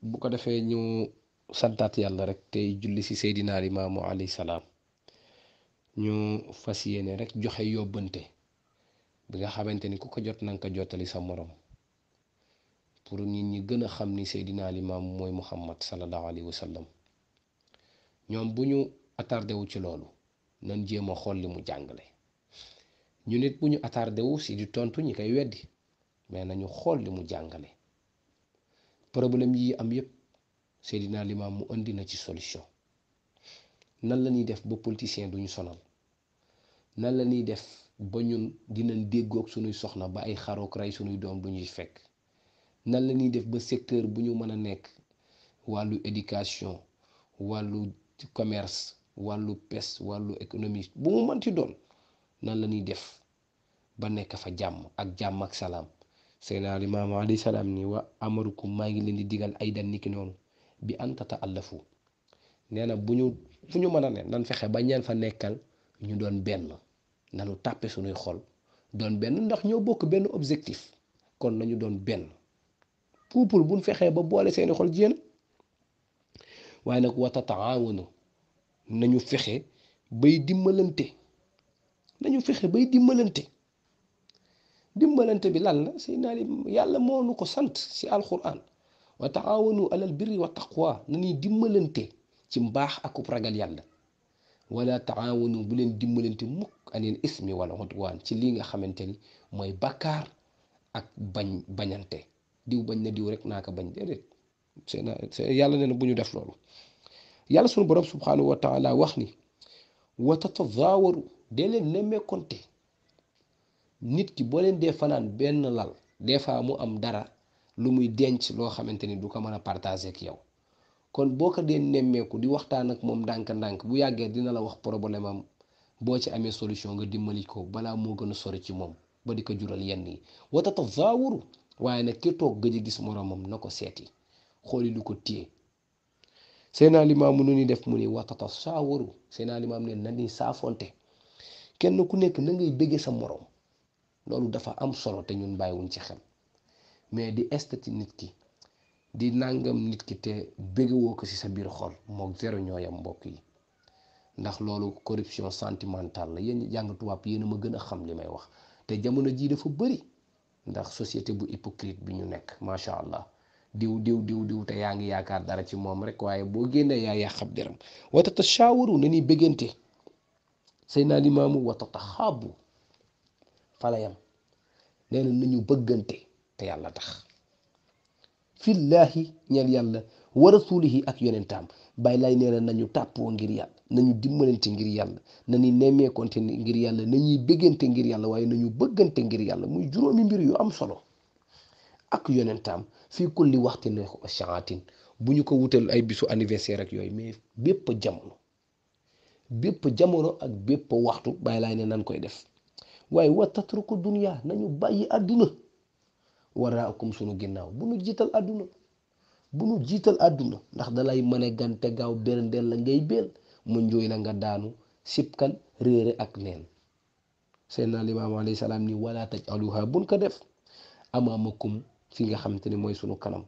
bu ko defee ñu santaat yàlla rek tey julli ci Seydina Limaamu alayhi salaam ñu fas yéene rek joxe yóbbante bi nga xamante ni ku ko jot nanga ko jottali sa morom pour nit ñi gën a xam ni Seydina Limaamu mooy Muhammad sallallahu alayhi wa sallam ñoom bu ñu attardé wu ci loolu nan jéem a xool li mu jàngale ñu nit bu ñu attardé wu si di tontu ñi koy weddi mais nañu xool li mu jàngale problème yi am yépp Seydina Limaamu mu indi na ci solution nan la ñuy def ba politicien duñu sonal nan la ñuy def ba ñun dinañ déggoog suñuy soxna ba ay xarook rey suñuy doom duñuy fekk nan la ñuy def ba secteur bu ñu mën a nekk wàllu éducation wàllu commerce wàllu pes wàllu économie bu mu mënti doon nan la ñuy def ba nekk fa jàmm ak salaam Seydina Limaamu alayhi salaam ni wa amarukum maa ngi leen di digal ay dan niki noonu bi an tata'allafu nee na bu ñu fu ñu mën a ne nan fexe ba ñeen fa nekkal ñu doon benn nanu tàppe suñuy xol doon benn ndax ñoo bokk benn objectif kon nañu doon benn couple buñ fexee ba boole seeni xol jéem waaye nag wa tataawanu nañu fexe bay dimbalante dimbalante bi lan la Seydina yàlla moo nu ko sant ci alquran wa taawanu alal birri wa taqwa nañuy dimbalante ci mbaax ak ragal yàlla wala taawanu bu leen dimbalante mukk anil ismi wal udwaan ci lii nga xamante ni mooy bakkaar ak bañante diw bañ na diw rek naa ko bañ déedéet yàlla nee na bu ñu def loolu yàlla sunu borom subhanahu wa taala wax ni wa tatazaawaru dee leen nemmeekonte nit ki boo leen dee fanaan benn lal des fois mu am dara lu muy denc loo xamante ni du ko mën a partager ak yow kon boo ko dee nemmeeku di waxtaan ak moom ndànk-ndànk bu yàggee dina la wax problème am boo ci amee solution nga dimbali ko balaa moo gën a sori ci moom ba di ko jural yenn yi wa tatazaawaru waaye nag ki toog gëj a gis moromam na ko seeti xooli lu ko téye Seydina Limaamu nu ni def mu ni wa tatasaawaru Seydina Limaam ne na ni saafonte kenn ku nekk na ngay bëggee sa morom loolu dafa am solo te ñun bàyyiwuñ ci xel mais di estati nit ki di nàngam nit ki te bëggewoo ko ci sa biir xol mook zéro ñooyam mbokk yi ndax loolu corruption sentimentale la yéen jàng tubaab yéen a ma gën a xam li may wax te jamono jii dafa bëri ndax société bu hypocrite bi ñu nekk macha allah diw te yaa ngi yaakaar dara ci moom rek waaye boo génnee yaa yàqab deram wa tatashaawaru na ni bëggante Seydina Limaamu wa tataxaabu falayam nee na nañu bëggante te yàlla tax fillaahi ñeel yàlla wa rasuulihi ak yonentaam bàyyi lay nee na nañu tàppoo ngir yàlla nañu dimbalante ngir yàlla nañu nemmeekonte ngir yàlla nañuy bëggante ngir yàlla waaye nañu bëggante ngir yàlla muy juróomi mbir yu am solo ak yonentaam fii kulli waxtin ne ko shaatin bu ñu ko wutal ay bisu anniversaire ak yooyu mais bépp jamono ak bépp waxtu bàyyi laay ne nan koy def waaye wa tatruku dunya nañu bàyyi àdduna waraakum sunu ginnaaw bu nu jiital àdduna ndax dalay mën a gante gaaw berndeel la ngay béel mu njooy la nga daanu sibkan réere ak neen Seydina Limaamu alayhi salaam ni wala tajaluha buñ ko def amaamakum fi nga xamante ni mooy sunu kanam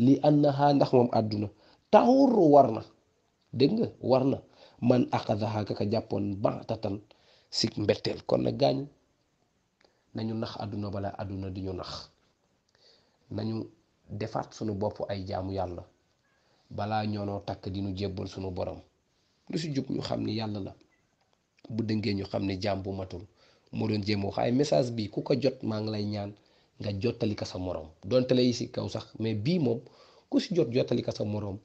li annaha ndax moom àdduna taxur war na dégg nga war na man axadaha kaka jàppoon baatatan si mbetteel kon nag gaañ nañu nax àdduna bala àdduna di ñu nax nañu defaat sunu bopp ay jaamu yàlla balaa ñoonoo takk di ñu jébbal sunu borom lu si jub ñu xam ni yàlla la bu dëngee ñu xam ne jaam bu matul moo doon jéem wax ay message bi ku ko jot maa ngi lay ñaan nga jottali ko sa morom donte lay si kaw sax mais bii moom ku si jot jottali ko sa morom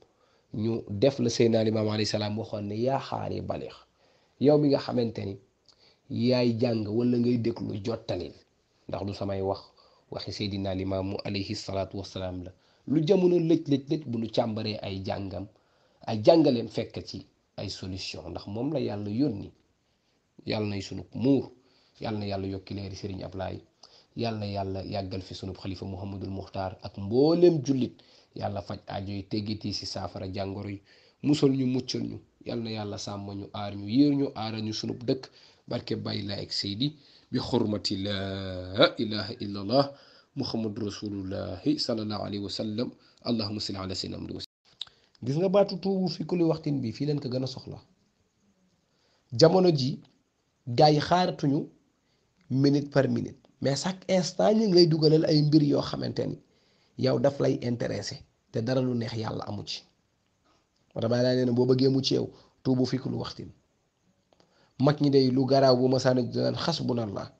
ñu def la Seydina Limaamu alayhi salaam waxoon ne yaa xaari baleex yow mi nga xamante ni yaay jàng wala ngay déglu jottalil ndax du samay waxi Seydina Limaamu alayhi salaatu wassalaam la lu jamono lëj bu ñu càmbaree ay jàngaleem fekk ci ay solution ndax moom la yàlla yónni yàlla nay sunu muur yàlla na yàlla yokki leeri Sëriñ Ablaay yàlla na yàlla yàggal fi sunu xalifa Muhammadul Muxtaar ak mbooleem jullit yàlla faj aajo yi teggiti si saafara jàngoro yi musal ñu muccal ñu yàlla na yàlla sàmm ñu aar ñu yéer ñu aara ñu sunu dëkk barke bàyyi laa ak seydi bi xurmati laa ilaha illa allah muhammadu rasulullahi sallallahu alayhi wa sallam allahumma salli ala sayyidina Muhammad. gis nga baatu tuubu fi kulli waxtin bi fii leen ko gën a soxla jamono ji gars yi xaaratuñu minute par minute mais chaque instant ñu ngi lay dugalal ay mbir yoo xamante ni yow daf lay intéressé te dara lu neex yàlla amu ci moo tax laa nee na boo bëggee mu ci yow tuubu fi kulli waxtin mag ñi day lu garaaw bu ma sànni dinaan xasbunallah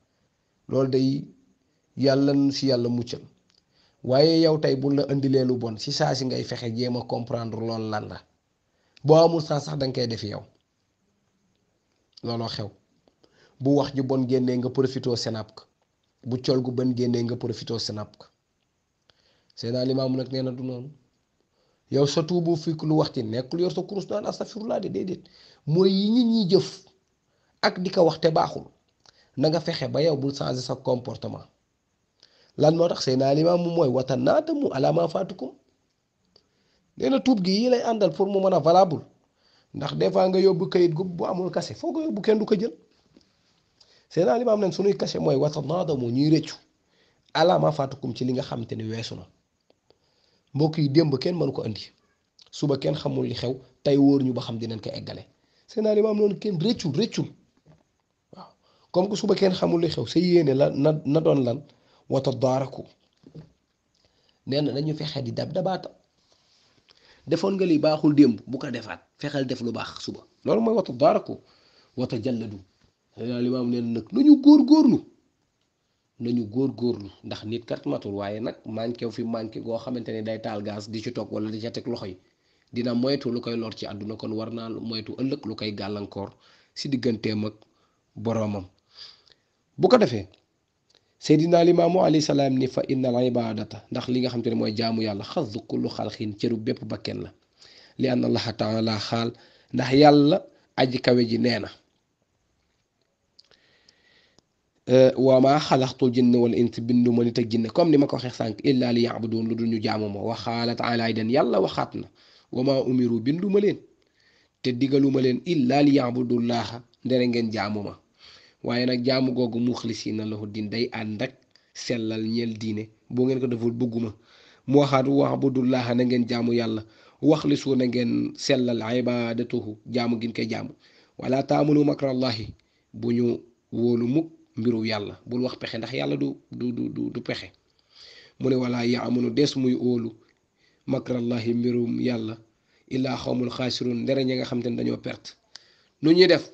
loolu day yàlla nu si yàlla muccal waaye yow tey bu la indilee lu bon si saa si ngay fexe jéem a comprendre loolu lan la boo amul sax danga koy def yow looloo xew bu wax ju bon génnee nga profitoo senap ko bu col gu bon génnee nga profitoo senap ko Seydina Limaamu nag nee na du noonu yow sa tuubu fi lu waxti nekkul yor sa kurus naan astafirullah de déedéet mooy yi nit ñi jëf ak di ko wax te baaxul na nga fexe ba yow bul changer sa comportement lan moo tax Seydina Limaamu mooy watanaadamu alaa maa faatukum nee na tuub gi yi lay àndal pour mu mën a valable ndax des fois nga yóbbu kayit gu bu amul kase foo ko yóbbu kenn du ko jël Seydina Limaamu nag sunuy kase mooy watanaadamu ñuy rëccu alaa maa faatukum ci li nga xamante ni weesu na mbokk yi démb kenn mënu ko andi suba kenn xamul li xew tey wóor ñu ba xam dinañ ko eggale Seydina Limaamu noonu kenn rëccul waaw comme que suba kenn xamul li xew sa yéene la na doon lan wata daaraku nee na dañu fexe di dabaata defoon nga li baaxul démb bu ko defaat fexeel def lu baax suba loolu mooy wata daaraku wata jalladu Seydina Limaamu nee na nag nañu góorgóorlu ndax nit kat matul waaye nag manqué fi manqué goo xamante ni day taal gaz di ci toog wala di ca teg loxo yi dina moytu lu koy lor ci àdduna kon war naa moytu ëllëg lu koy gàllankoor si digganteem ak boroomam bu ko defee Seydina Limaamu alayhi salaam ni fa innal ibadata ndax li nga xamante ne mooy jaamu yàlla xasdu kullu xalxin cëru bépp bakken la li anna allaha taala xaal ndax yàlla aji kawe ji nee na wa maa xalaqtul jinna wal insa bindu ma nit ak jinne comme ni ma ko waxee sànq illa li yaabuduun lu dul ñu jaamu ma wa qaala taala aydan yàlla waxaat na wa maa umiru bindu ma leen te digaluma leen illa li yaabudullaha ndere ngeen jaamu ma waaye nag jaamu googu muxlisiina lahu din day ànd ak sellal ñeel diine boo ngeen ko deful bëgguma mu waxaat waabudullaha na ngeen jaamu yàlla waxlisu na ngeen sellal ibadatuhu jaamu gin koy jaamu wala taamunu makrallahi bu ñu wóolu mukk mbiru yàlla bul wax pexe ndax yàlla du pexe mu ne wala yaamunu des muy óolu makrallahi mbirum yàlla illaa xawmul xaasirun ndere ñi nga xam te ne dañoo perte nu ñuy def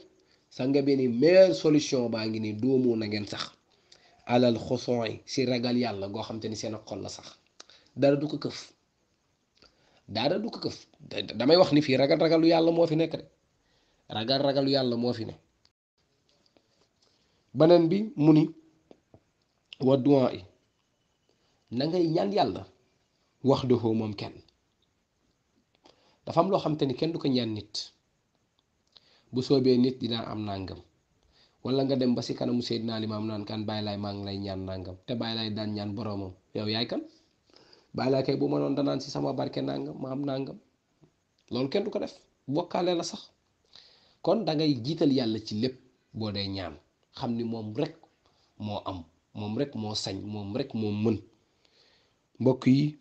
sax nga benn meilleure solution baa ngi nii doomu na ngeen sax alal xosooy si ragal yàlla goo xam te ni seen xol la sax dara du ko këf damay wax ni fii ragalu yàlla moo fi nekk de ragalu yàlla moo fi ne beneen bi mu ni wa duwaa yi na ngay ñaan yàlla wax dëxoo moom kenn dafa am loo xam te ni kenn du ko ñaan nit bu soobee nit dinaa am nàngam wala nga dem ba si kanamu Seydina Limaam naan kan bàyyi laay maa ngi lay ñaan nàngam te bàyyi laay daan ñaan boroomam yow yaay kan bàyyi laay kay bu ma noon danaan si sama barke nàngam ma am nàngam loolu kenn du ko def bokkaale la sax kon dangay jiital yàlla ci lépp boo dee ñaan xam ni moom rek moo am moom rek moo sañ moom rek moo mën mbokk yi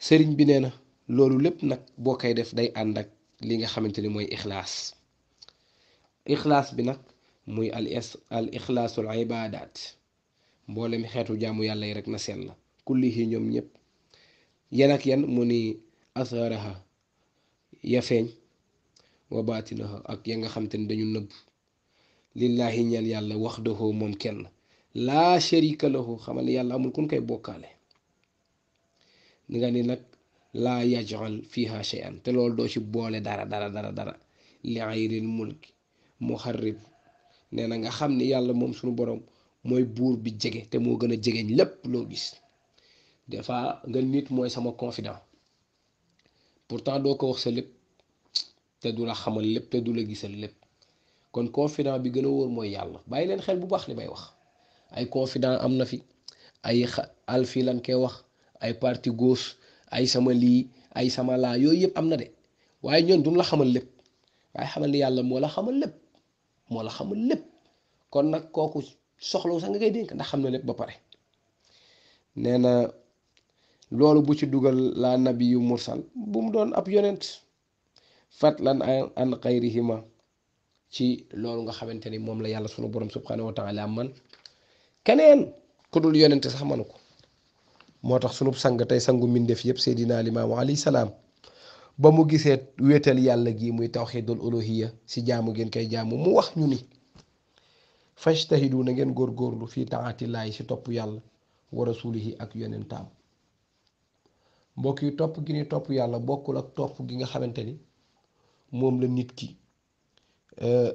sëriñ bi nee na loolu lépp nag boo koy def day ànd ak li nga xamante ni mooy ixlaas bi nag muy al ixlaasul ibaadaat mboolem xeetu jaamu yàlla yi rek na sell la kullihi ñoom ñëpp yan ak yan mu ni asaraha ya feeñ wa baatinaha ak ya nga xamante ni dañu nëbb lillaahi ñeel yàlla waxdahu moom kenn laa sharika lahu xamal yàlla amul kun koy bokkaale ni nga ni nag laa yajal fiha shay'an te loolu doo ci boole dara li ayril mulki muharrib nee na nga xam ni yàlla moom suñu borom mooy buur bi jege te moo gën a jegeñ lépp loo gis des fois nga nit mooy sama confident pourtant doo ko wax sa lépp te du la xamal lépp te du la gisal lépp kon confident bi gën a wóor mooy yàlla bàyyi leen xel bu baax li may wax ay confident am na fi ay alfi lan koy wax ay parti gauche ay sama lii ay sama laa yooyu yëpp am na de waaye ñoon duñ la xamal lépp waaye xamal ni yàlla moo la xamal lépp kon nag kooku soxlawu sax nga koy dénk ndax xam na lépp ba pare nee na loolu bu ci dugal la nabiyu mursal bu mu doon ab yonent fatlan an xayrihima ci loolu nga xamante ni moom la yàlla sunu borom subhanahu wa taala man keneen ku dul yonent sax manu ko moo tax sunu sang tey sangu mbindeef yépp seydina limaamu alayhi salaam ba mu gisee wéetal yàlla gi muy tawxidul uluhiya si jaamu ngeen koy jaamu mu wax ñu ni fajtahidu na ngeen góorgóorlu fii taatillaahi si topp yàlla wa rasulihi ak yonentaam mbokk yi topp gi ni topp yàlla bokkul ak topp gi nga xamante ni moom la nit ki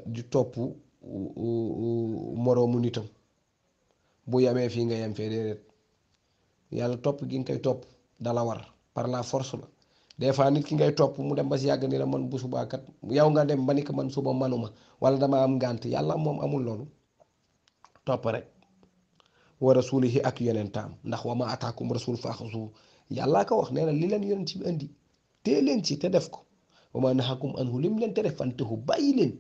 di topp moroomu nitam bu yamee fii nga yem fee déedéet yàlla topp gi nga koy topp dala war par la force la des fois nit ki ngay topp mu dem ba si yàgg ni la man bu subaakat yow nga dem ba ni ko man suba manuma wala dama am ngànt yàlla moom amul loolu topp rek wa rasulihi ak yonentaam ndax wa ma ataakum rasul faaxuzu yàllaa ko wax nee na li leen yonent bi indi tee leen ci te def ko wa ma nahakum anhu lim leen tere fantahu bàyyi leen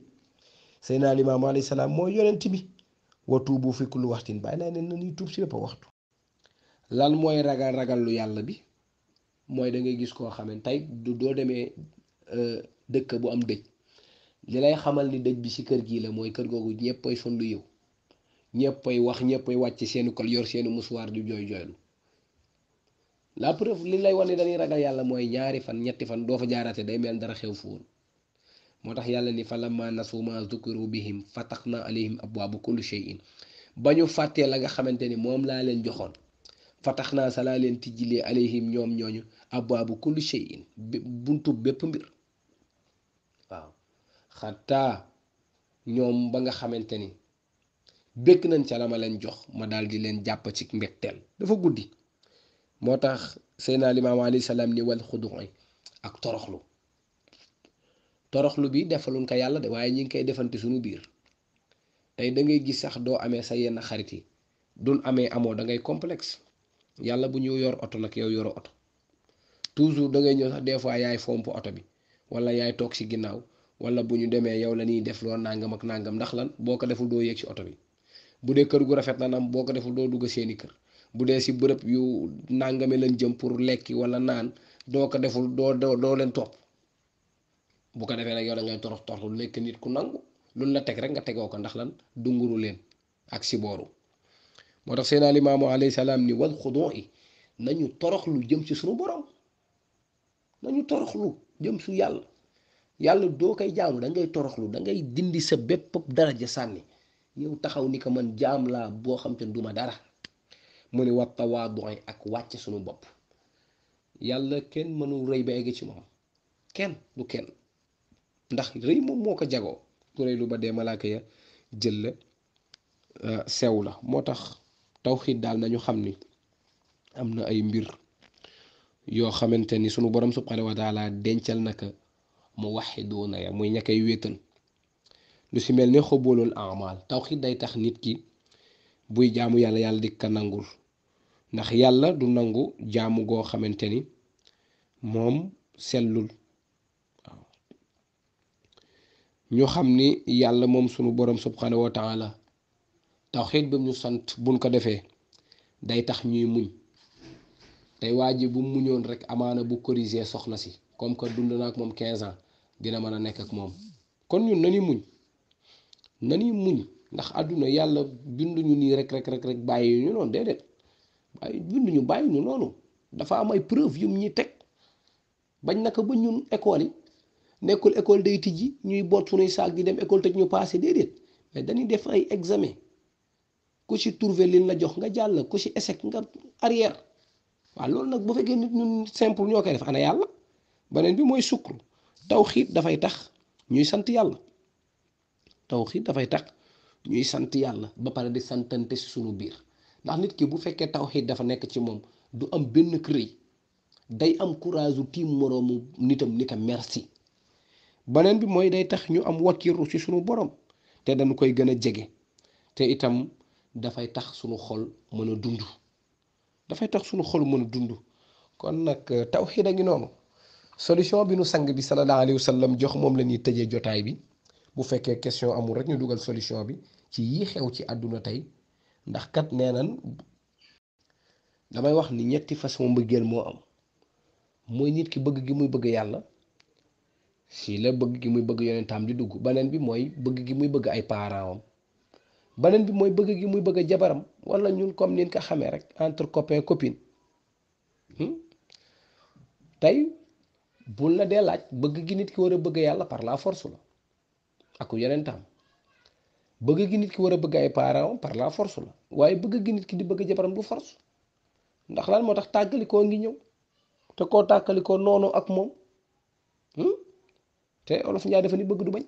Seydina Limaamu alayhi salaam mooy yonent bi wa tuubu fi kulli waxtin bàyyi naa ne na ñuy tuub si bépp waxtu lan mooy ragal lu yàlla bi mooy da ngay gis koo xam ne tey doo demee dëkk bu am dëj li lay xamal ni dëj bi ci kër gii la mooy kër googu ñëppay sondu yow ñëppay wax ñëppay wàcc seeni kol yor seeni musuwaar di jooy jooylu la preuve li lay wane dañuy ragal yàlla mooy ñaari fan ñetti fan doo fa jaarate day mel dara xew fu woon moo tax yàlla ni falamma nasu ma zukiru bihim fataxna alayhim abwaaba kulli shay'in ba ñu fàttee la nga xamante ni moom laa leen joxoon fataxna sa laa leen tijjilee alayhim ñoom ñooñu abwaaba kulli shay'in buntu bépp mbir waaw xataa ñoom ba nga xamante ni bëgg nañ ca la ma leen jox ma daal di leen jàpp ci mbetteel dafa guddi moo tax Seydina Limaamu alayhi salaam ni wal xudu'i ak toroxlu bi defaluñ ko yàlla de waaye ñi ngi koy defante suñu biir tey da ngay gis sax doo amee sa yenn xarit yi duñ amee amoo da ngay complexe yàlla bu ñu yor oto nag yow yoro oto toujours da ngay ñëw sax des fois yaay fomp oto bi wala yaay toog ci ginnaaw wala bu ñu demee yow la ñuy def loo nangam ak nangam ndax lan boo ko deful doo yéeg ci oto bi bu dee kër gu rafet na nam boo ko deful doo dugg seeni kër bu dee ci bërëb yu nangame lañ jëm pour lekki wala naan doo ko deful doo leen topp bu ko defee nag yow da ngay torox torox nekk nit ku nangu luñ la teg rek nga tegoo ko ndax lan dunguru leen ak si booru moo tax Seydina Limaamu alayhi salaam ni wal xudu'i nañu toroxlu jëm ci suñu borom nañu toroxlu jëm su yàlla doo koy jaamu da ngay toroxlu da ngay dindi sa bépp daraja sànni yow taxaw ni ko man jaam laa boo xam te duma dara mu ni wat tawaadu'i ak wàcc suñu bopp yàlla kenn mënul rëy ba egg ci moom kenn du kenn ndax rëy moom moo ko jagoo ku rëy lu ba dee malaaka ya jël la sew la moo tax tawxiid daal nañu xam ni am na ay mbir yoo xamante ni sunu borom subhanahu wa taala dencal naka mu waxidoona ya muy ña koy wéetal lu si mel ni xoboolul amal tawxiid day tax nit ki buy jaamu yàlla yàlla di ka nangul ndax yàlla du nangu jaamu goo xamante ni moom sellul waaw ñu xam ni yàlla moom sunu borom subhanahu wa taala tawxiid bi ñu sant buñ ko defee day tax ñuy muñ tey waa ji bu muñoon rek amaana bu corriger soxna si comme que dund na ak moom 15 ans dina mën a nekk ak moom kon ñun nañuy muñ ndax àdduna yàlla binduñu nii rek bàyyi ñu noonu déedéet binduñu bàyyi ñu noonu dafa am ay preuve yum ñi teg bañ naka ba ñun école yi nekkul école day tijji ñuy boot suñuy saak di dem école tëj ñu passé déedéet mais dañuy def ay examen ku ci trouvé liñ la jox nga jàll ku ci échec nga arrière waaw loolu nag bu fekkee nit ñun simple ñoo koy def ana yàlla beneen bi mooy sukkur tawxiid dafay tax ñuy sant yàlla tawxiid dafay tax ñuy sant yàlla ba pare di santante ci sunu biir ndax nit ki bu fekkee tawxiid dafa nekk ci moom du am benn rëy day am courage tiim moroomu nitam ni ko merci beneen bi mooy day tax ñu am wakkiiru ci sunu borom te dañu koy gën a jege te itam dafay tax sunu xol mën a dund dafay tax sunu xol mën a dund kon nag tawxiid a ngi noonu solution bi nu sang bi sallallahu alayhi wa sallam jox moom la ñuy tëjee jotaay bi bu fekkee question amul rek ñu dugal solution bi ci yii xew ci àdduna tey ndax kat nee nan damay wax ni ñetti façon mbëggeel moo am mooy nit ki bëgg gi muy bëgg yàlla si la bëgg gi muy bëgg yonentaam di dugg beneen bi mooy bëgg gi muy bëgg ay parents am beneen bi mooy bëgg gi muy bëgg jabaram wala ñun comme nin ko xamee rek entre copain copine tey bul la dee laaj bëgg gi nit ki war a bëgg yàlla par la force la ak yonentaam bëgg gi nit ki war a bëgg ay parents am par la force la waaye bëgg gi nit ki di bëgg jabaram du force ndax lan moo tax tàggalikoo ngi ñëw te koo tàggalikoo noonu ak moom te olof Njaay dafa ni bëgg du bañ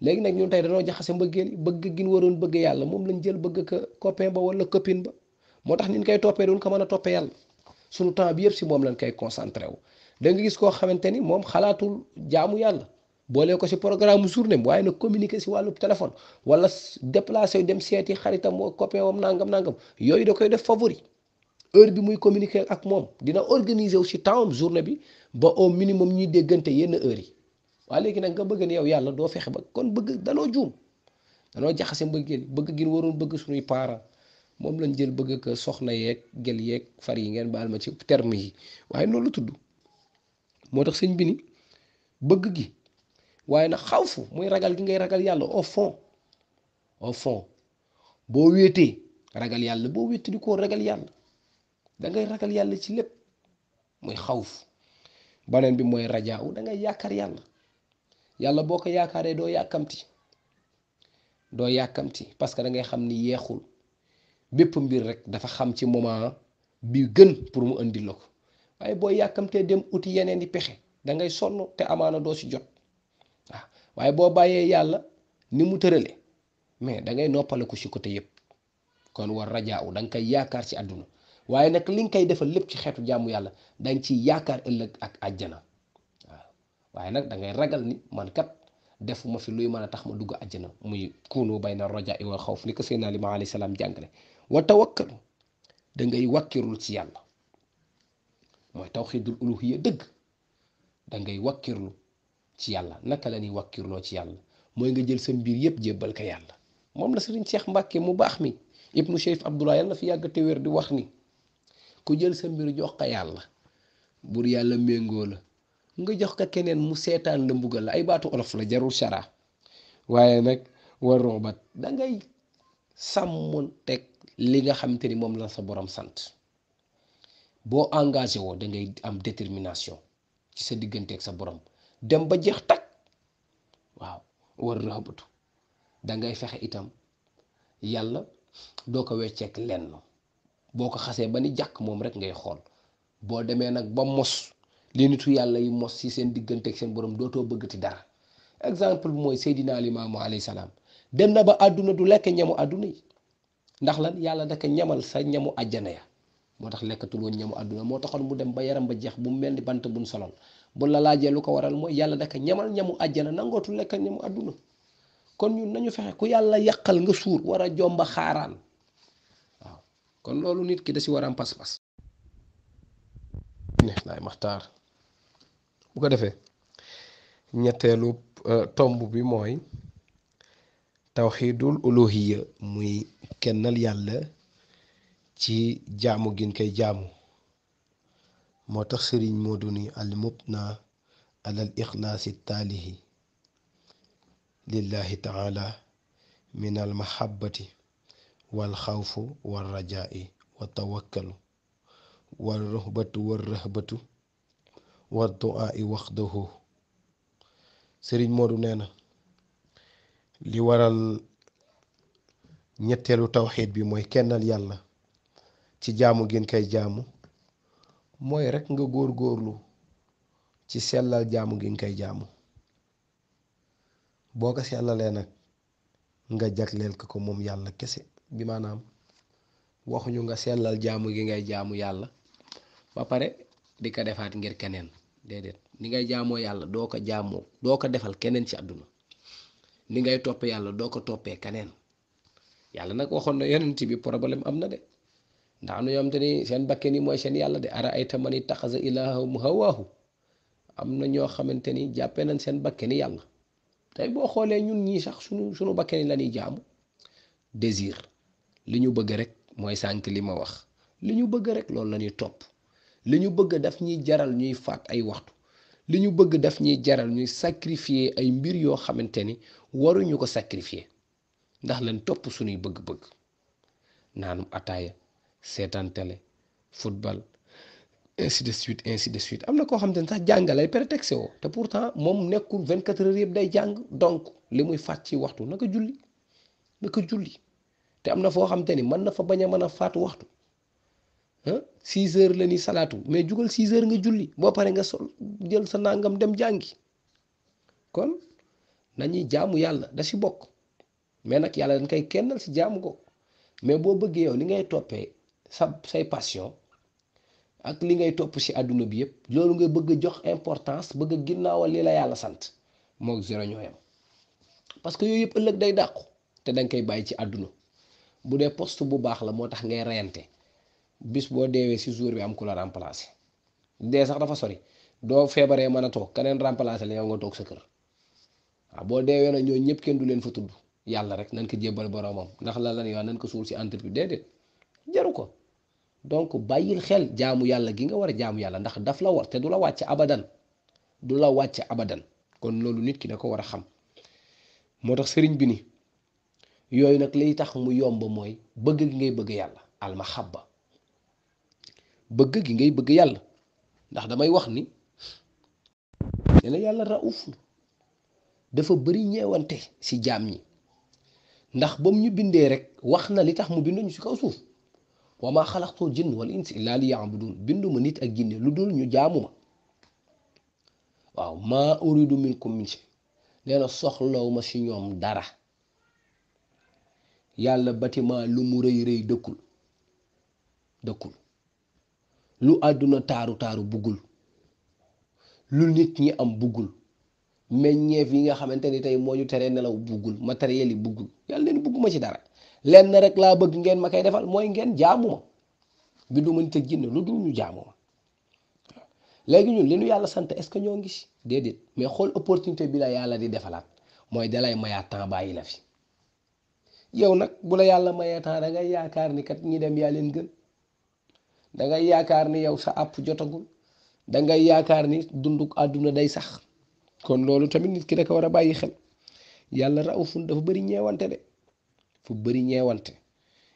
léegi nag ñun tey dañoo jaxase mbëggeel yi bëgg gi ñu waroon bëgg yàlla moom lañ jël bëgg ka copain ba wala copine ba moo tax niñ koy toppee duñ ko mën a toppee yàlla suñu temps bi yëpp si moom lañ koy concentré wu da nga gis koo xamante ni moom xalaatul jaamu yàlla boolee ko si programme journée waaye nag communiquer si wàllu téléphone wala déplacé yu dem seeti xaritam moo copain wam nangam yooyu da koy def favori heure bi muy communiquer ak moom dina organiser wu si temps journée bi ba au minimum ñuy déggante yenn heures yi waaye léegi nag nga bëgg ne yow yàlla doo fexe ba kon bëgg danoo juum danoo jaxase mbëggeel bëgg gi waroon bëgg suñuy parents moom lañ jël bëgg ko soxna yeeg gel yeeg far yi ngeen baal ma ci terme yi waaye noonu la tudd moo tax sëñ bi ni bëgg gi waaye nag xawfu muy ragal gi ngay ragal yàlla au fond boo wéetee ragal yàlla boo wéetee di ko ragal yàlla da ngay ragal yàlla ci lépp muy xawf beneen bi mooy rajaaw da ngay yaakaar yàlla boo ko yaakaaree doo yàkkamti parce que da ngay xam ni yeexul bépp mbir rek dafa xam ci moment bi gën pour mu indil la ko waaye boo yàkkamtee dem uti yeneen di pexe da ngay sonn te amaana doo si jot waaw waaye boo bàyyee yàlla ni mu tërale mais da ngay noppaleku si côté yëpp kon war rajaaw da nga koy yaakaar ci àdduna waaye nag li nga koy defal lépp ci xeetu jàmm yàlla danga ciy yaakaar ëllëg ak àjjana waaw waaye nag da ngay ragal ni man kat defuma fi luy mën a tax ma dugg àjjana muy kunu bayna rajaa'i wal xawf ni ko Seydina Limaamu alayhi salaam jàngale wa tawakkalu da ngay wakkirul ci yàlla mooy tawxiidul uluhiyya dëgg da ngay wakkirlu ci yàlla naka la ñuy wakkirloo ci yàlla mooy nga jël sa mbir yëpp jébbal ko yàlla moom la Sëriñ Seex Mbàkke mu baax mi ibnu Chérif Abdoulaye yàlla na fi yàgg te wér di wax ni ku jël sa mbir jox ko yàlla bur yàlla méngoo la nga jox ko keneen mu seetaan la mbugal la ay baatu olof la jarul shara waaye nag war robat da ngay sàmmoon teg li nga xamante ni moom la sa borom sant boo engagé woo da ngay am détermination ci sa digganteeg sa borom dem ba jeex tag waaw war rëbatu da ngay fexe itam yàlla doo ko wecceek lenn boo ko xasee ba ni jàkk moom rek ngay xool boo demee nag ba mos li nitu yàlla yi mos ci seen digganteeg seen borom dootoo bëggati dara exemple bi mooy Seydina Limaamu alayhi salaam dem na ba àdduna du lekk ñamu àdduna yi ndax lan yàlla daka ñamal sa ñamu àjjana ya moo tax lekkatul woon ñamu àdduna moo taxoon mu dem ba yaram ba jeex bu mu mel ni bant buñ solal bu la laajee lu ko waral mooy yàlla daka ñamal ñamu àjjana nangootul lekk ñamu àdduna kon ñun nañu fexe ku yàlla yàqal nga suur war a jomba xaaraan waaw kon loolu nit ki da si war a am pas-pas neex naay maxtaar bu ko defee ñetteelu tomb bi mooy tawxiidul uluhiyya muy kennal yàlla ci jaamu gin koy jaamu moo tax sëriñ Moodu ni al mubna alal ixlaasi taalihi lillahi taala min al mahabbati wal xawfu wal rajaa'i wa tawakkalu wal ruhbatu wal rahbatu wal du'aa'i waxdahu sëriñ Moodu nee na li waral ñetteelu tawxiid bi mooy kennal yàlla ci jaamu gin koy jaamu mooy rekk nga góor-góorlu ci sellal jaamu gin koy jaamu boo ko sellalee nag nga jagleel ko moom yàlla kese bi maanaam waxuñu nga sellal jaamu gi ngay jaamu yàlla ba pare di ko defaat ngir keneen déedéet ni ngay jaamoo yàlla doo ko jaamoo doo ko defal keneen ci àdduna ni ngay topp yàlla doo ko toppee keneen yàlla nag waxoon na yonent bi problème am na de ndax am na ñoo xam te ni seen bakken yi mooy seen yàlla de ara ayta man ittaxaza ilaahahu hawaahu am na ñoo xamante ni jàppee nañ seen bakken yi yàlla tey boo xoolee ñun ñii sax suñu bakken yi la ñuy jaamu désir li ñu bëgg rek mooy sànk li ma wax li ñu bëgg rek loolu la ñuy topp li ñu bëgg daf ñuy jaral ñuy faat ay waxtu li ñu bëgg daf ñuy jaral ñuy sacrifier ay mbir yoo xamante ni waruñu ko sacrifier ndax lan topp suñuy bëgg-bëgg naanum ataaya seetaan télé football ainsi de suite ainsi de suite am na koo xamante ni sax jàngalay prétexte woo te pourtant moom nekkul 24 heures yëpp day jàng donc li muy faat ci waxtu naka julli te am na foo xamante ni mën na fa bañ a mën a faat waxtu 6 heures la ni salaatu mais jugal 6 heures nga julli boo pare nga sol jël sa nangam dem jàngi kon nañuy jaamu yàlla da si bokk mais nag yàlla dañ koy kennal si jaamu ko mais boo bëggee yow li ngay toppee say passion ak li ngay topp si àdduna bi yëpp loolu nga bëgg a jox importance bëgg a ginnaawal li la yàlla sant moog zéro ñoo yam parce que yooyu yëpp ëllëg day dàqu te danga koy bàyyi ci àdduna bu dee poste bu baax la moo tax ngay reyante bis boo deewee si jour bi am ku la remplacer dee sax dafa sori doo feebaree mën a toog keneen remplacer la yow nga toog sa kër waaw boo deewee nag ñooñu ñëpp kenn du leen fa tudd yàlla rek nañ ko jébbal boromam ndax la lan yow nañ ko suul si entreprise déedéet jaru ko donc bàyyil xel jaamu yàlla gi nga war a jaamu yàlla ndax daf la war te du la wàcc abadan du la wàcc abadan kon loolu nit ki da ko war a xam moo tax sëriñ bi ni yooyu nag liy tax mu yomb mooy bëgg gi ngay bëgg yàlla almahabba bëgg gi ngay bëgg yàlla ndax damay wax ni nee na yàlla rauf dafa bëri ñeewante ci jaam ñi ndax ba mu ñu bindee rek wax na li tax mu binduñu ci kaw suuf wa maa xalaqtul jinn wal insa illa li yaabudun binduma nit ak jinne lu dul ñu jaamu ma waaw maa uridu minkum min shay nee na soxlaw ma ci ñoom dara yàlla bâtiment lu mu rëy rëy dëkkul lu àdduna taaru taaru buggul lu nit ñi am buggul meññeef yi nga xamante ni tey moo ñu teree nelaw buggul matériel yi buggul yàlla leen bugguma ci dara lenn rek laa bëgg ngeen ma koy defal mooy ngeen jaamu ma bi du ma nit ak jinne lu dul ñu jaamu ma léegi ñun li ñu yàlla sant est-ce que ñoo ngi si déedéet mais xool opportunité bi la yàlla di defalaat mooy dalay mayaat temps bàyyi la fi yow nag bu la yàlla mayee temps da ngay yaakaar ni kat ñi dem yaa leen gën da ngay yaakaar ni yow sa àpp jotagul da ngay yaakaar ni dunduk àdduna day sax kon loolu tamit nit ki da ko war a bàyyi xel yàlla raufun dafa bëri ñeewante de fu bëri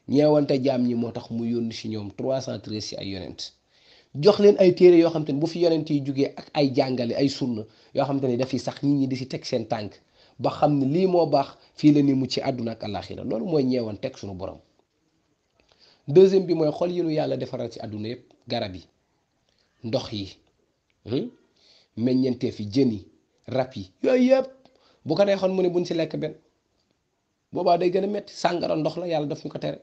ñeewante jaam ñi moo tax mu yónni si ñoom 313 si ay yonent jox leen ay téere yoo xam te ne bu fi yonent yi jugee ak ay jàngale ay sunna yoo xam te ne dafiy sax nit ñi di si teg seen tànk ba xam ne lii moo baax fii la ni mu ci àdduna ak àllaaxira loolu mooy ñeewante suñu borom. deuxième bi mooy xol yi nu yàlla defaral ci àdduna yëpp garab yi ndox yi meññeenteef yi jën yi rab yi yooyu yëpp bu ko neexoon mu ne buñ si lekk benn boobaa day gën a metti sàngara ndox la yàlla daf ñu ko tere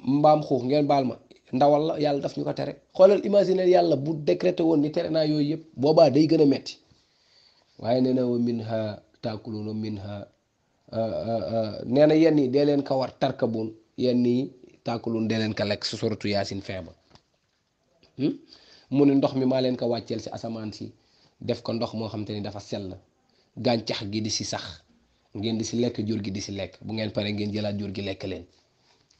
mbaam xuux ngeen baal ma ndawal la yàlla daf ñu ko tere xoolal imaginer yàlla bu décrété woon ni tere naa yooyu yëpp boobaa day gën a metti waaye nee na wa minha taakuluna minha nee na yenn yi dee leen ko war tarkabun yenn yi taakulun dee leen ko lekk su suratu yaasin feeba mu ne ndox mi maa leen ko wàcceel si asamaan si def ko ndox moo xam te ni dafa sell gàncax gi di si sax ngeen di si lekk jur gi di si lekk bu ngeen pare ngeen jëlaat jur gi lekk leen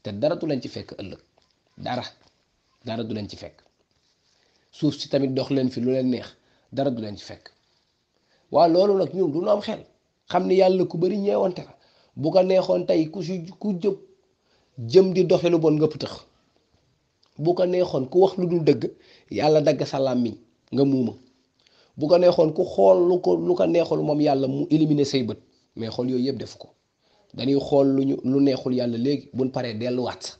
te dara du leen ci fekk ëllëg dara du leen ci fekk suuf si tamit dox leen fi lu leen neex dara du leen ci fekk waaw loolu nag ñun du ñu am xel xam ni yàlla ku bari ñeewante la bu ko neexoon tey ku jëm di doxe lu bon nga pëtëx bu ko neexoon ku wax lu dul dëgg yàlla dagg sa làmmiñ nga muuma bu ko neexoon ku xool lu ko neexul moom yàlla mu éliminer say bët mais xool yooyu yëpp defu ko dañuy xool lu neexul yàlla léegi buñ paree delluwaat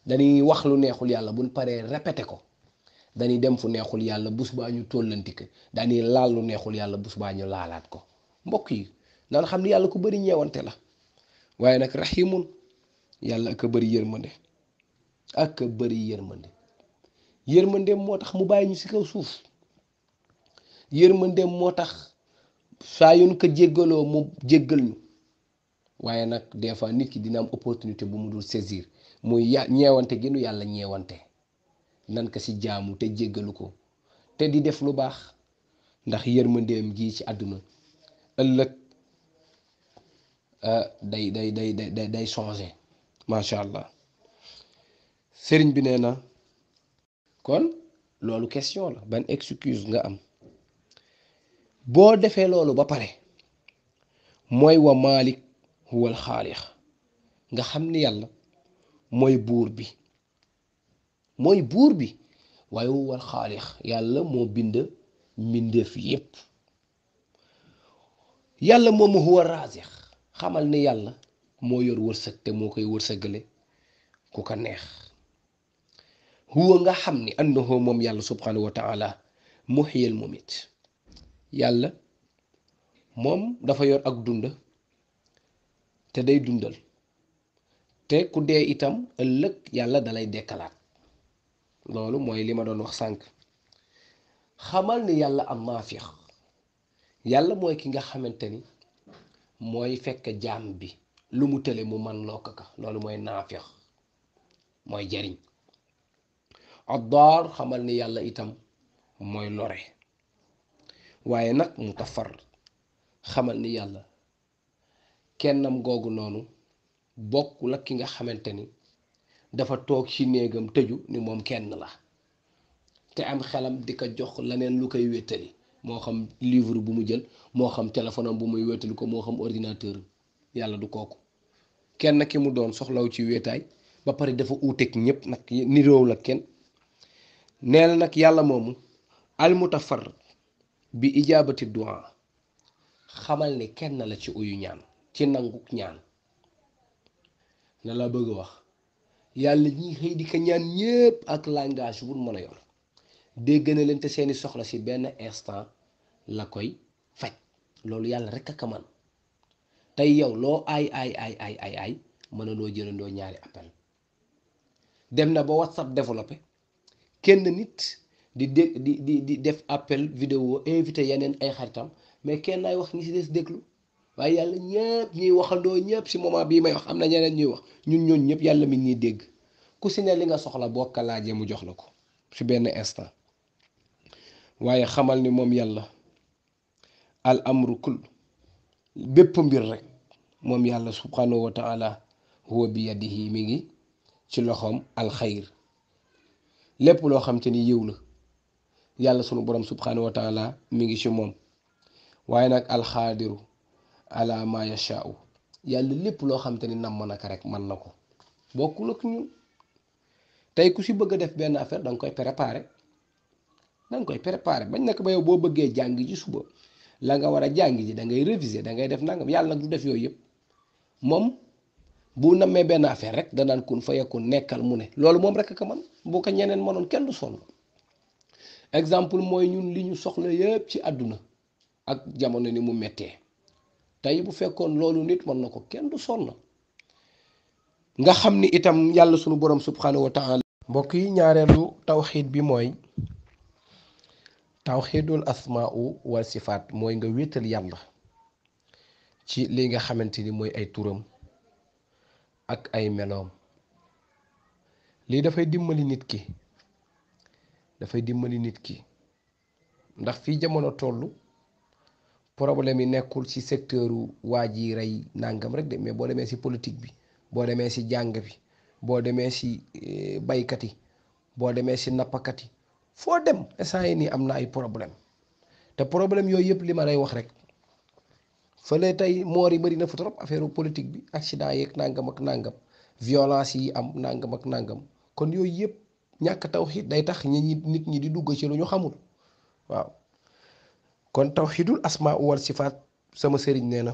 dañuy wax lu neexul yàlla buñ paree répété ko dañuy dem fu neexul yàlla bus baa ñu tollantik dañuy laal lu neexul yàlla bus baa ñu laalaat ko mbokk yi naan xam ni yàlla ku bari ñeewante la waaye nag rahimun yàlla ak a bari yërmandeem moo tax mu bàyyi ñu ci kaw suuf yërmandeem moo tax saa yu ñu ko jéggaloo mu jéggal ñu waaye nag des fois nit ki dina am opportunité bu mu dul saisir muy ñeewante gi nu yàlla ñeewante nan ko ci jaamu te jéggalu ko te di def lu baax ndax yërmandeem gi ci àdduna ëllëg day changé macha allah sëriñ bi nee na kon loolu question la ban excuse nga am boo defee loolu ba pare mooy wa Malik huwal xaalix nga xam ni yàlla mooy buur bi waaye huwal xaalix yàlla moo bind mbindeef yépp yàlla moomu huwa raazix xamal ni yàlla moo yor wërsëg te moo koy wërsëgale ku ko neex huwa nga xam ni annahu moom yàlla subhanahu wa taala muhyil mumit yàlla moom dafa yor ak dund te day dundal te ku dee itam ëllëg yàlla dalay dekkalaat loolu mooy li ma doon wax sànq xamal ni yàlla am naafix yàlla mooy ki nga xamante ni mooy fekk jaam bi lu mu tële mu man loo ko loolu mooy naafix mooy jariñ addaar xamal ni yàlla itam mooy lore waaye nag mutafar xamal ni yàlla kennam googu noonu bokkul ak ki nga xamante ni dafa toog ci néegam tëju ni moom kenn la te am xelam di ko jox leneen lu koy wéttali moo xam livre bu mu jël moo xam téléphone am bu muy wéttali ko moo xam ordinateur yàlla du kooku kenn ki mu doon soxlaw ci wéetaay ba pare dafa uuteeg ñépp nag niroowul la kenn neel nag yàlla moomu almutafar bi ijaabati du'a xamal ni kenn la ci uyu ñaan ci nanguk ñaan na la bëgg wax yàlla ñi xëy di ko ñaan ñépp ak langage bu mën a yor dégg na leen te seeni soxla ci benn instant la koy faj loolu yàlla rekk a ko man tey yow loo ay mën a loo jëlandoo ñaari appel dem na ba WhatsApp développé kenn nit di def appel vidéo invité yeneen ay xaritam mais kenn ay wax ñi ci des déglu waaye yàlla ñëpp ñuy waxandoo ñëpp ci moment bii may wax am na ñeneen ñuy wax ñun ñooñu ñëpp yàlla mi ñuy dégg ku ci ne li nga soxla boo ko laajee mu jox la ko ci benn instant waaye xamal ni moom yàlla al amru kull bépp mbir rek moom yàlla subhanahu wa taala huwa bi yadihi mi ngi ci loxoom alxayr lépp loo xam te ni yiw la yàlla sunu borom subhanahu wa taala mi ngi ci moom waaye nag alxaadiru ala ma yashaau yàlla lépp loo xam te ni nam naka rek man na ko bokkul ak ñun tey ku ci bëgg a def benn affaire danga koy préparer bañ nekk ba yow boo bëggee jàng ji suba la nga war a jàng ji da ngay réviser da ngay def nangam yàlla nag du def yooyu yëpp moom bu nammee benn affaire rek danaan kun fayakun nekkal mu ne loolu moom rek ka man bu ko ñeneen mënoon kenn du sonn exemple mooy ñun li ñu soxla yëpp ci àdduna ak jamono ni mu mettee tey bu fekkoon loolu nit mën na ko kenn du sonn nga xam ni itam yàlla sunu borom subhanahu wa taala mbokk yi ñaareelu tawxiid bi mooy tawxiidul asmaau wal sifaat mooy nga wéetal yàlla ci li nga xamante ni mooy ay turam ak ay meloom lii dafay dimbali nit ki ndax fii jamono tollu problème yi nekkul ci secteuru waa ji rey nàngam rek de mais boo demee ci politique bi boo demee ci jàng bi boo demee ci baykat yi boo demee ci nappakat yi foo dem instant yi nii am na ay problème te problème yooyu yëpp li ma lay wax rek fële tey moor yi bari na fa trop affaire politique bi accident yeeg nangam ak nangam violence yi am nangam ak nangam kon yooyu yëpp ñàkk tawxiid day tax nit ñi di dugg ci lu ñu xamul waaw kon tawxiidul asmaa wal sifaat sama sëriñ nee na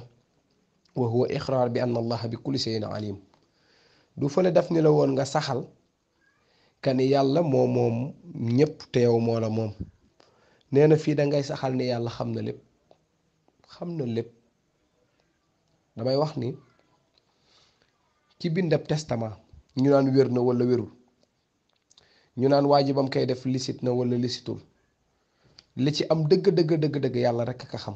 wa huwa iqraar bi anna allaha bi kulli shay'in alim du fële daf ni la woon nga saxal kani yàlla moom ñépp te yow moo la moom nee na fii dangay saxal ni yàlla xam na lépp damay wax ni ci bindab testament ñu naan wér na wala wérul ñu naan waajibam kay def lisit na wala lisitul li ci am dëgg yàlla rekk ka xam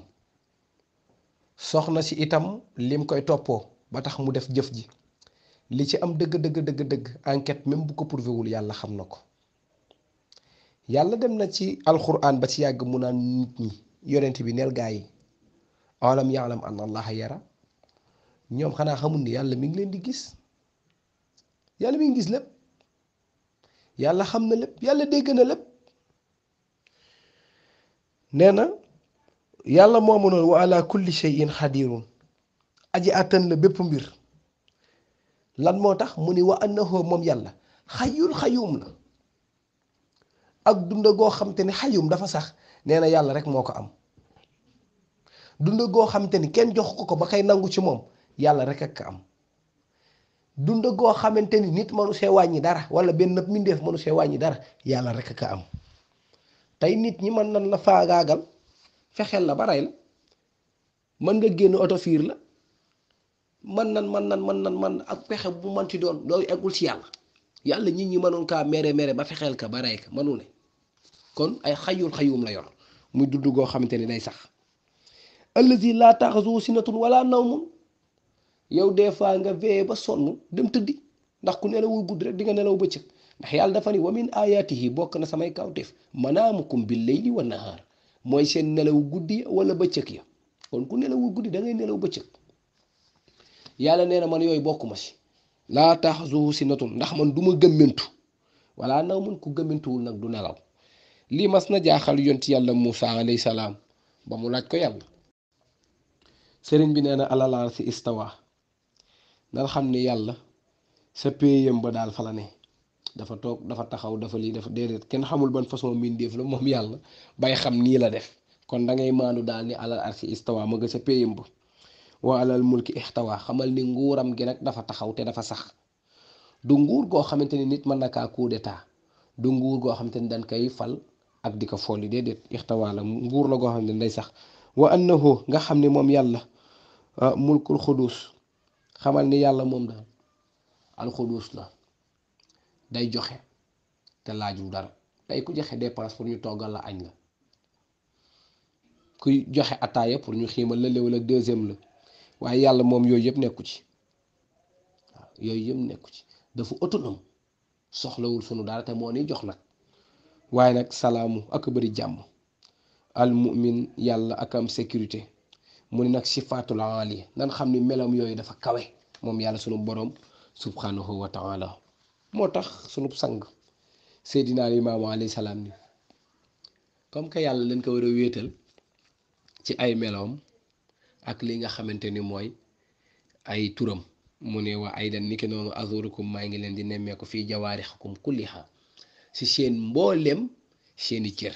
soxna si itam lim koy toppoo ba tax mu def jëf ji li ci am dëgg enquête même bu ko prouvé wul yàlla xam na ko yàlla dem na ci alxuraan ba ci yàgg mu naan nit ñi yonent bi neel gaa yi alam ya'lam anna allaha yara ñoom xanaa xamul ni yàlla mi ngi leen di gis yàlla mi ngi gis lépp yàlla xam na lépp yàlla dégg na lépp nee na yàlla moomu noonu wa ala kulli shay'in xadirun aji àttan la bépp mbir lan moo tax mu ni wa annahu moom yàlla xayyul xayyum la ak dund goo xam te ni xayyum dafa sax nee na yàlla rek moo ko am dund goo xam te ni kenn jox ko ba kay nangu ci moom yàlla rek ak am dund goo xamante ni nit mënu see wàññi dara wala benn mbindeef mënu see wàññi dara yàlla rek ak am tey nit ñi mën nan la faagaagal fexeel la ba rey la mën nga génn oto fiir la man ak pexe bu manti doon dooy eggul ci yàlla nit ñi mënoon kaa mere ba fexeel ka ba rey ka mënu ne kon ay xayul xayum la yor muy dund goo xamante ni day sax allazi laa taaxazu sinatun wala nawmun yow des fois nga veye ba sonn dem tëddi ndax ku nelawul guddi rek di nga nelaw bëccëg ndax yàlla dafa ni wa min ayatihi bokk na samay kawteef manaamukum bil layli wa nahaar mooy seen nelaw guddi wala bëccëg ya kon ku nelawul guddi da ngay nelaw bëccëg yàlla nee na man yooyu bokk ma si laa taaxazu sinatun ndax man du ma gëmmentu wala nawmun ku gëmmentuwul nag du nelaw lii mas na jaaxal yonti yàlla Muusa alayhi salaam ba mu laaj ko yàlla sëriñ bi nee na alal arsi istawa dal xam ne yàlla sa péyam ba daal fa la ne dafa toog dafa taxaw dafa lii dafa déedéet kenn xamul ban façon mbindeef la moom yàlla bay xam nii la def kon da ngay maandu daal ni alal arsi istawa ma nga sa péyam ba wa alal mulki ihtawa xamal ni nguuram gi nag dafa taxaw te dafa sax du nguur goo xamante ni nit mën na kaa coup d'état du nguur goo xamante ni dañ koy fal ak di ko folli déedéet ihtawa la nguur la goo xamante ni day sax wa annahu nga xam ne moom yàlla mulkul xudus xamal ni yàlla moom daal alxudus la day joxe te laajul dara tey ku joxe dépense pour ñu toggal la añ la kuy joxe ataaya pour ñu xiimal la léwal ak deuxième la waaye yàlla moom yooyu yëpp nekku ci waaw yooyu yëpp nekku ci dafa autonome soxlawul sunu dara te moo ni jox nag waaye nag salaamu ak bëri jàmm al mu'min yàlla ak am sécurité mu ne nag sifaatul aali nan xam ni melam yooyu dafa kawe moom yàlla sunu borom subhanahu wa taala moo tax sunu sang seydina limaamu alayhi salaam ni comme que yàlla lañ ko war a wéetal ci ay meloom ak li nga xamante ni mooy ay turam mu ne waa ay dan niki noonu azurukum maa ngi leen di nemmeeku fii jawaarixakum kulliha si seen mboolem seeni cër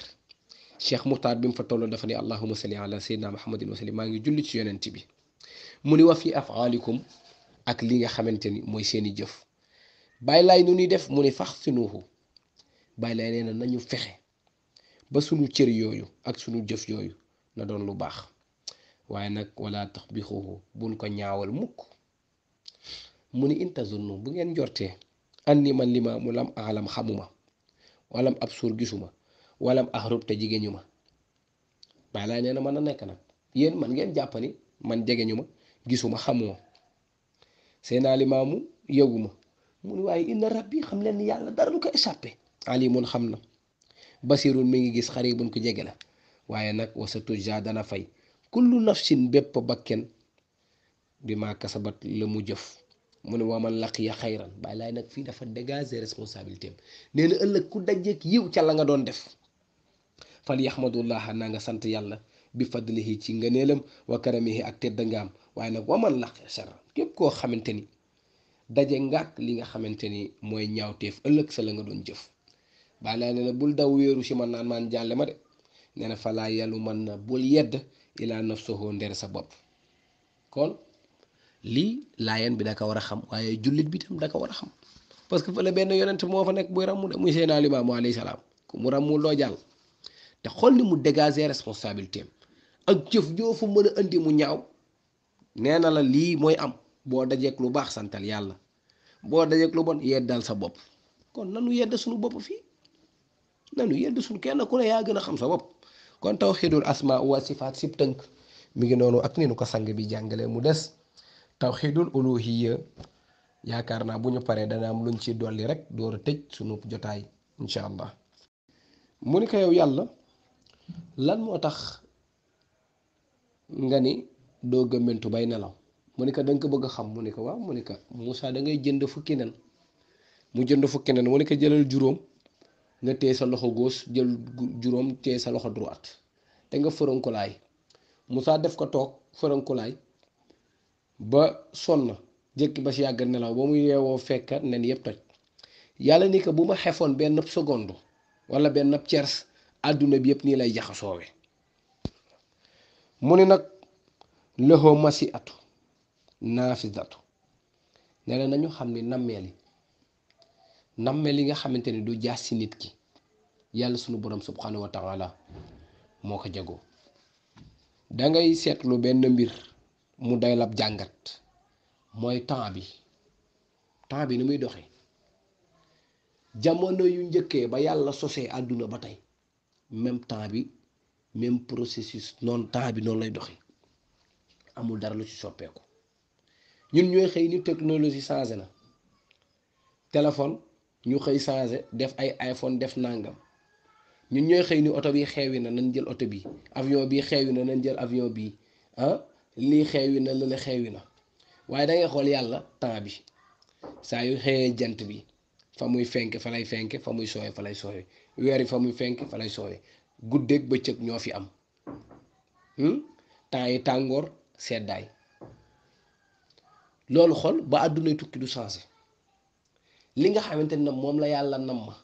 cheikh muxtaar bi mu fa tolloon dafa ne allahuma salli ala sayyidina muhammadin wa sallim maa ngi julli ci yonent bi mu ni wa fi afaalikum ak li nga xamante ni mooy seeni jëf bàyyi laay nu ñuy def mu ni fax sinuuhu bàyyi laay nee na nañu fexe ba sunu cër yooyu ak sunu jëf yooyu na doon lu baax waaye nag wala tax bi xuuxu buñ ko ñaawal mukk mu ni intazunnu bu ngeen jortee anni man li ma mu lam alam xamuma walam ab suur gisuma walam axrub te jigéñu ma bàyyi laay nee na mën na nekk nag yéen man ngeen jàppani man jegeñu ma gisuma xamoo seenaa limaamu yëguma mu ni waaye inna rabbi xam leen ni yàlla dara du ko échappé alimun xam na basirun mi ngi gis xaribun ko jege la waaye nag wasa tujja dana fay kullu nafsin bépp bakken bi ma kasabat la mu jëf mu ne waman laqiya xayran bàyyi laay nag fii dafa dégager responsabilité am nee na ëllëg ku dajeek yiw ca la nga doon def fal yaxmadullah naa nga sant yàlla bi fadlihi ci ngëneelam wa karamihi ak tedd ngaam waaye nag waman laqiya sharran képp koo xamante ni daje ngaak li nga xamante ni mooy ñaawteef ëllëg sa la nga doon jëf bàyyi laay nee na bul daw wéeru si man naan maan jàlle ma de nee na falaa yàllu man na bul yedd ilaa nafsuhu nder sa bopp kon lii laayeen bi da ko war a xam waaye jullit bi tam da ko war a xam parce que fële benn yonent moo fa nekk buy ràmmu de muy Seydina Limaamu alayhi salaam ku mu ràmmu loo jàll te xool ni mu dégager responsabilité am ak jëf joo fa mën a indi mu ñaaw nee na la lii mooy am boo dajeek lu baax santal yàlla boo dajeek lu bon yeddal sa bopp kon nanu yedd suñu bopp fii nanu yedd suñu kenn ku ne yaa gën a xam sa bopp kon tawxiidul asmaa wa sifaat sib tënk mi ngi noonu ak ni nu ko sang bi jàngale mu des tawxiidul uluhiyya yaakaar naa bu ñu paree dana am luñ ci dolli rek door a tëj sunu jotaay incha allah mu ni ko yow yàlla lan moo tax nga ni doo gëmmentu bay nelaw mu ni ko da nga ko bëgg a xam mu ni ko waaw mu ni ko Moussa da ngay jënd fukki nen mu jënd fukki nen mu ni ko jëlal juróom nga téye sa loxo gauche jël juróom téye sa loxo droite te nga fërankulaay Moussa def ko toog fërankulaay ba sonn jëkki ba si yàgg nelaw ba mu yeewoo fekk nen yëpp toj yàlla ni ko bu ma xefoon benn seconde wala benn tiers àdduna bi yëpp nii lay jaxasoowe mu ni nag lëxoo masi atu naafisatu ne la nañu xam ni nammeel yi nga xamante ni du jaas ci nit ki yàlla sunu borom subhanahu wa taala moo ko jagoo dangay seetlu benn mbir mu day lab jàngat mooy temps bi ni muy doxee jamono yu njëkkee ba yàlla sosee àdduna ba tey même temps bi même processus noonu temps bi noonu lay doxee amul dara lu ci soppeeku ñun ñooy xëy ni technologie changé na téléphone ñu xëy changé def ay iPhone def nangam ñun ñooy xëy ni oto bi xeewi na nañ jël oto bi avion bi xeewi na nañ jël avion bi lii xeewi na lële xeewi na waaye dangay xool yàlla temps bi saa yu xëyee jant bi fa muy fenk fa lay fenk fa muy sooye fa lay sooye weer yi fa muy fenk fa lay sooye guddeeg bëccëg ñoo fi am temps yi tàngoor seddaay loolu xool ba àddunay tukki du changé li nga xamante ne moom la yàlla nam ma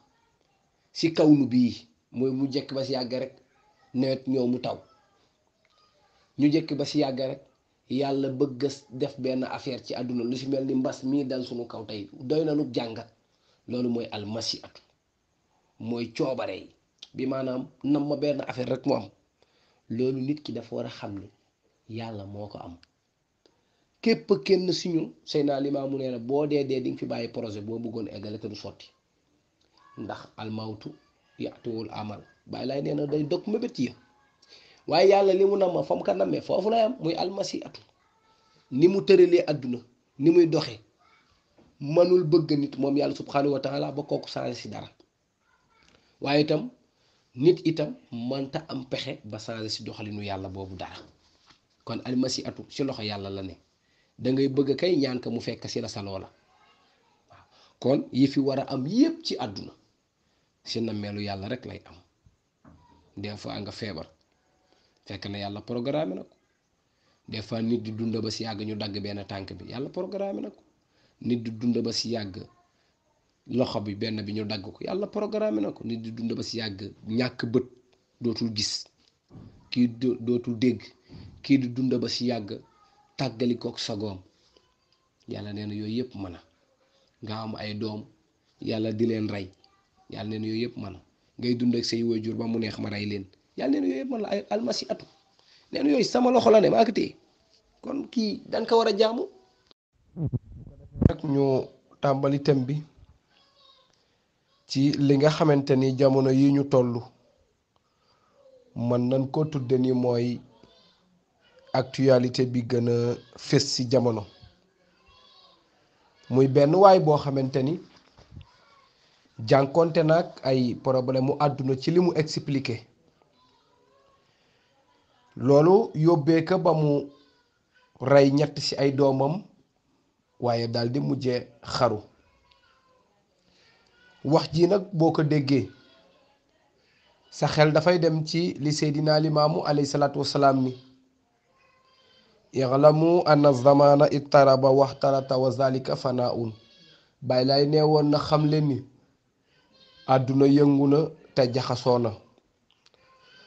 si kawnu bii mooy mu jekk ba si yàgg rek nawet ñëw mu taw ñu jekk ba si yàgg rek yàlla bëgg def benn affaire ci àdduna lu si mel ni mbas mii dal suñu kaw tey doy na lu jàngat loolu mooy almasi atu mooy coobare yi bi maanaam nam ma benn affaire rek mu am loolu nit ki dafa war a xam ni yàlla moo ko am képp kenn si ñun Seydina Limaamu nee na boo dee di nga fi bàyyi projet boo bëggoon eggale te du sotti ndax almawtu yaatuwul amal bàyyi laay nee na day dog mébét ya waaye yàlla li mu nam ma fa mu ko nammee foofu lay am muy almasi atu ni mu tëralee àdduna ni muy doxee mënul bëgg nit moom yàlla subhanahu wa taala ba kooku changé si dara waaye itam nit itam mënta am pexe ba changé si doxalinu yàlla boobu dara kon almasi atu si loxo yàlla la ne dangay bëgg kay ñaan ka mu fekk si la sa loola waaw kon yi fi war a am yépp ci àdduna si nammeelu yàlla rek lay am des fois nga feebar fekk na yàlla programme na ko des fois nit di dund ba si yàgg ñu dagg benn tànk bi yàlla programme na ko nit di dund ba si yàgg loxo bi benn bi ñu dagg ko yàlla programme na ko nit di dund ba si yàgg ñàkk bët dootul gis kii dootul dégg kii di dund ba si yàgg tàggali kook sagoom yàlla nee na yooyu yëpp mën a nga am ay doom yàlla di leen rey yàlla nee na yooyu yëpp mën a ngay dund ak say waajur ba mu neex ma rey leen yàlla nee na yooyu yëpp mën la ay almasi atu nee na yooyu sama loxo la ne maa ko téye kon kii dañ ko war a jaamu rek ñu tàmbali thème bi ci li nga xamante ni jamono yi ñu toll mën nañ ko tudde ni mooy actualité bi gën a fés ci jamono muy benn waay boo xamante ni jànkonte nag ay problème mu àdduna ci li mu expliqué loolu yóbbee ko ba mu rey ñett ci ay doomam waaye daldi mujje xaru wax ji nag boo ko déggee sa xel dafay dem ci li Seydina Limaamu alayhi salaatu wasalaam ni i'lamu anna zamana ittaraba waxtarata wa zalika fanaun bàyyi laay nee woon na xam leen ni àdduna yëngu na te jaxasoo na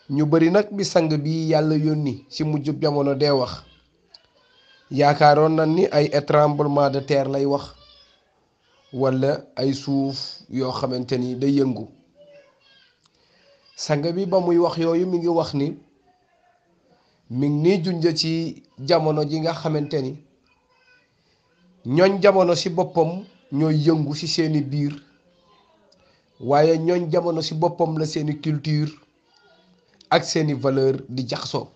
ñu bari nag bi sang bi yàlla yónni ci mujjub jamono dee wax yaakaaroon na ni ay tremblement de terre lay wax walla ay suuf yoo xamante ni day yëngu sang bi ba muy wax yooyu mi ngi wax ni mi ngi nii junja ci jamono ji nga xamante ni ñooñ jamono ci boppam ñooy yëngu ci seeni biir waaye ñooñ jamono ci boppam la seeni culture ak seeni valeur di jaxasoo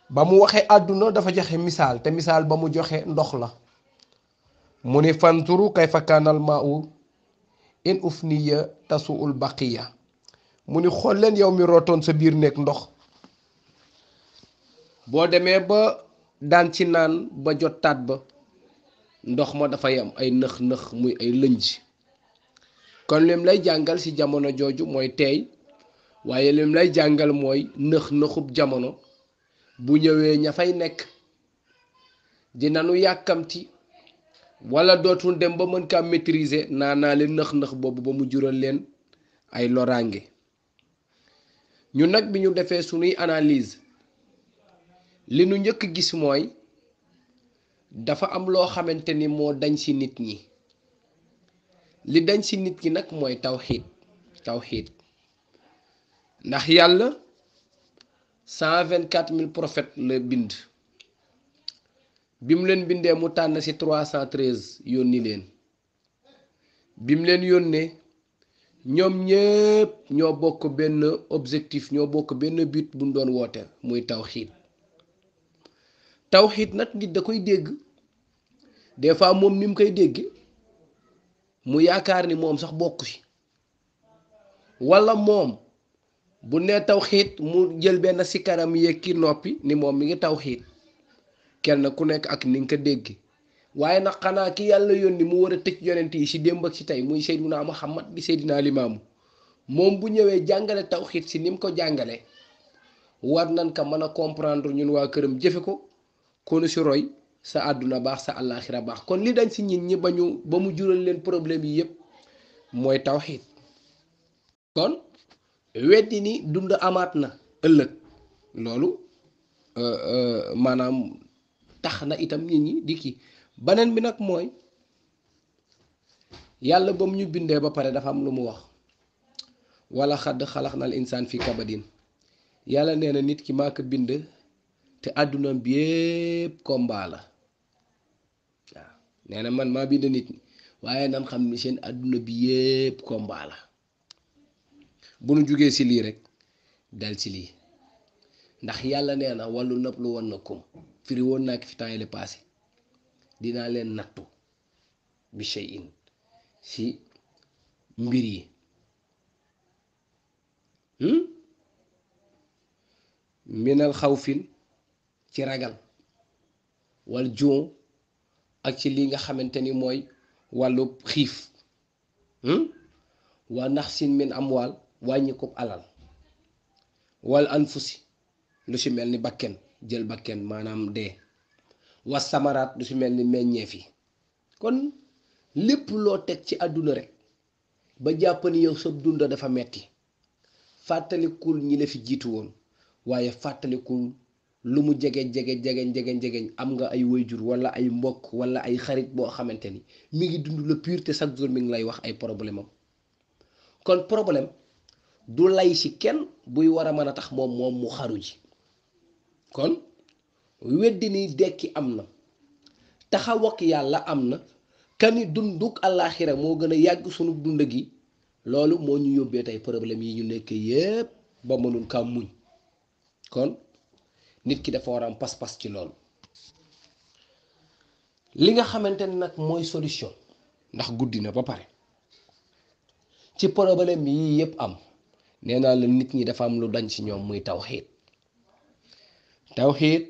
ba mu waxee àdduna dafa joxe misaal te misaal ba mu joxe ndox la mu ni fanturu kayfa kaanal maa'u in ufniya tasuul baqiya mu ni xool leen yow mi rootoon sa biir nekk ndox boo demee ba daan ci naan ba jot taat ba ndox ma dafay am ay nëx-nëx muy ay lënj kon lim lay jàngal ci jamono jooju mooy teey waaye lim lay jàngal mooy nëxub jamono bu ñëwee ña fay nekk dinanu yàkkamti wala dootul dem ba mën kaa maîtriser naa leen nëx boobu ba mu jural leen ay loraange ñu nag bi ñu defee sunuy analyse li nu njëkk gis mooy dafa am loo xamante ni moo dañ ci nit ñi li dañ ci nit ñi nag mooy tawxiid ndax yàlla 124 000 prophètes la bind bi mu leen bindee mu tànn ci 313 yónni leen bi mu leen yónnee ñoom ñépp ñoo bokk benn objectif ñoo bokk benn but bu ñu doon woote muy tawxiid nag nit da koy dégg des fois moom ni mu koy dégg mu yaakaar ni moom sax bokku ci walla moom bu nee tawxiid mu jël benn sikaram yekki noppi ni moom mi ngi tawxiid kenn ku nekk ak ni nga ko dégg waaye nag xanaa ki yàlla yónni mu war a tëj yonent yi ci démb ak ci tey muy Seydina Muhammad di Seydina Limaamu moom bu ñëwee jàngale tawxiid ci ni mu ko jàngale war nañ ko mën a comprendre ñun waa këram jëfe ko konu ci roy sa àdduna baax sa àllaaxira baax kon li dañ ci nit ñi ba mu jural leen problème yi yépp mooy tawxiid kon weddi ni dund amaat na ëllëg loolu maanaam tax na itam nit ñi di kii beneen bi nag mooy yàlla ba mu ñu bindee ba pare dafa am lu mu wax wala xadd xalaxnal insaan fi kabadin yàlla nee na nit ki maa ko bind te àdduna bi yépp combat la waaw nee na man maa bind nit ñi waaye nan xam ni seen àdduna bi yépp combat la bu nu jugee ci lii rek dal ci lii ndax yàlla nee na wàllu nëpp lu woon na kum firi woon naa ko fi temps yële passé dinaa leen nattu bi shay'in ci mbir yi minal xawfin ci ragal wal juum ak ci li nga xamante ni mooy wàllu xiif wa naxsin min amwaal wàññi ko alal wal anfusi lu ci mel ni bakken jël bakken maanaam dee wa samaraat lu ci mel ni meññeef yi kon lépp loo teg ci àdduna rek ba jàpp ni yow sa dunda dafa metti fàttalikul ñi la fi jiitu woon waaye fàttalikul lu mu jegeñ am nga ay waajur walla ay mbokk walla ay xarit boo xamante ni mi ngi dund le pur te chaque jour mi ngi lay wax ay problème am kon problème du lay ci kenn buy war a mën a tax moom mu xaru ji kon weddi ni dekki am na taxaw ak yàlla am na kani dunduk àllaaxira moo gën a yàgg sunu dund gi loolu moo ñu yóbbee tey problème yi ñu nekk yépp ba mënul kaa muñ kon nit ki dafa war a am pas-pas ci loolu li nga xamante ne nag mooy solution ndax guddi na ba pare ci problème yi yépp am nee naa la nit ñi dafa am lu dañ ci ñoom muy tawxiid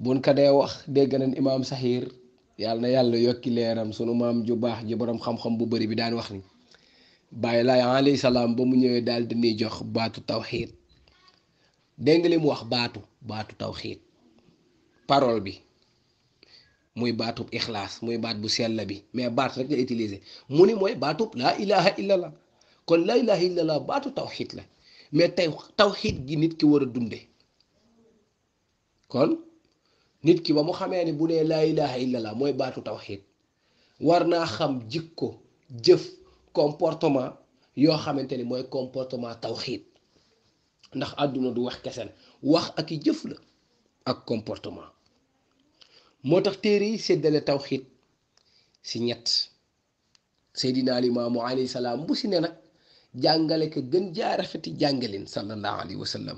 buñ ko dee wax dégg nañ imaam Saxiir yàlla na yàlla yokki leeram sunu maam ju baax ji boroom xam-xam bu bari bi daan wax ni Baay Laay alayhi salaam ba mu ñëwee daal dañuy jox baatu tawxiid dégg nga li mu wax baatu tawxiid parole bi muy baatub ixlaas muy baat bu sell bi mais baat rek nga utiliser mu ni mooy baatub laa ilaha illallah kon laa ilaha illallah baatu tawxiid la mais tey tawxiid gi nit ki war a dunde kon nit ki ba mu xamee ni bu nee laa ilaha illallah mooy baatu tawxiid war naa xam jikko jëf comportement yoo xamante ni mooy comportement tawxiid ndax àdduna du wax kese wax ak i jëf la ak comportement moo tax téere yi séddale tawxiid ci ñett Seydina Limaamu alayhi salaam bu ci ne nag jàngale ko gën jaa rafeti jàngalin sallallahu alayhi wa sallam